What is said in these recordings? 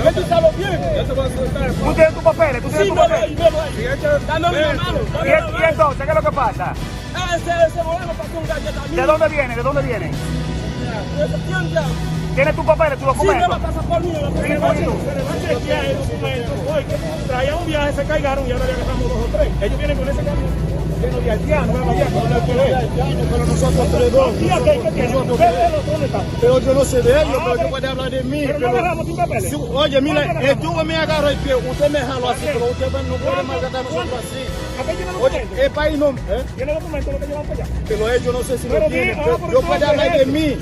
Revísalo bien. Yo te voy a soltar. ¿Tú tienes tus papeles? ¿Tú tienes Sí, tus no, papeles? dándole una mano. ¿Y entonces qué es lo que pasa? Ese moreno pasó un galleta a mí. ¿De dónde viene? ¿De dónde viene? ¿Quién ya? ¿Tienes tus papeles, tus Sí, no documentos? la pasa por mí. Se le va a chequear el documento. Oye, traía un viaje, se cargaron y ahora le agarramos 2 o 3. Ellos vienen con ese camión lleno de haitianos, Pero nosotros tres dos. ¿Y aquí qué tiene? ¿Dónde está? Pero yo no sé de ellos, pero yo puedo hablar de mí. Pero no agarramos sin papeles. Oye, mira, tú me agarras el pie, usted me jaló así, pero usted no puede maltratar a nosotros así. Aquí tiene Oye, documento. el país no. Tiene documento lo que llevan para allá. Pero ellos no sé si lo Pero tienen. di, Yo puedo hablar de mí.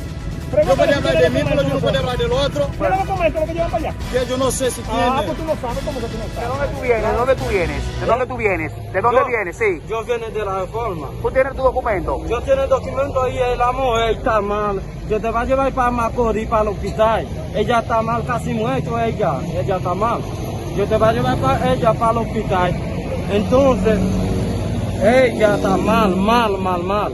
Yo puedo hablar de mí, pero yo no puedo hablar del otro. ¿Tiene documento lo que llevan para allá? Que yo no sé si Ah, tiene. pues tú no sabes, ¿cómo que tú no ¿De sabes? dónde tú vienes? ¿De dónde tú vienes? ¿De dónde tú vienes? ¿De dónde vienes? Sí. Yo viene de la reforma. ¿Tú tienes tu documento? Yo tengo el documento ahí, la mujer está mal. Yo te voy a llevar para Macorís, para el hospital. Ella está mal, casi muerto ella está mal. Yo te voy a llevar para ella para el hospital. Entonces, ella está mal.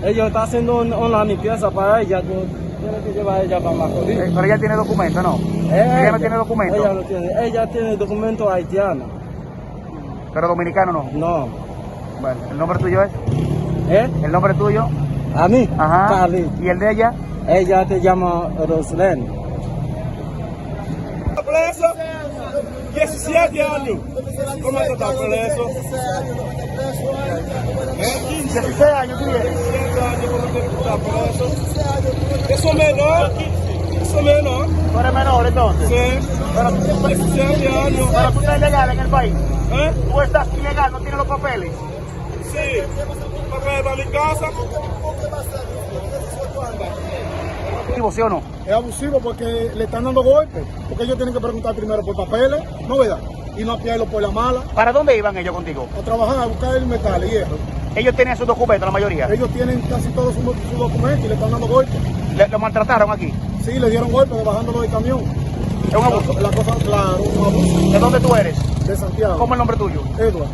Ella está haciendo una limpieza para ella. Yo tengo que llevar a ella para Macorís. Pero ella tiene documento, ¿no? Ella no tiene documento. Ella no tiene. Ella tiene documento haitiano. Pero dominicano no. No. Bueno, ¿el nombre tuyo es? ¿Eh? ¿El nombre tuyo? A mí, Ajá. Cali. ¿Y el de ella? Ella te llama Roslén. Preso, 17 años. ¿Cómo tú estás preso? 16 años tú tienes. 17 años, ¿cómo tú estás preso? Eso menor. ¿Tú eres menor entonces? Sí. Pero, 17 años. pero tú estás ilegal en el país. ¿Eh? Tú estás ilegal, no tienes los papeles. Sí. ¿Para para mi casa? ¿Sí o no? Es abusivo porque le están dando golpes. Porque ellos tienen que preguntar primero por papeles, ¿no verdad? Y no apiarlo por la mala. ¿Para dónde iban ellos contigo? A trabajar, a buscar el metal y hierro. Ellos tenían sus documentos, la mayoría. Ellos tienen casi todos sus documentos y le están dando golpes. Lo maltrataron aquí. Sí, le dieron golpes bajándolo del camión. Es un abuso. La cosa, claro, un abuso. ¿De dónde tú eres? De Santiago. ¿Cómo es el nombre tuyo? Edward.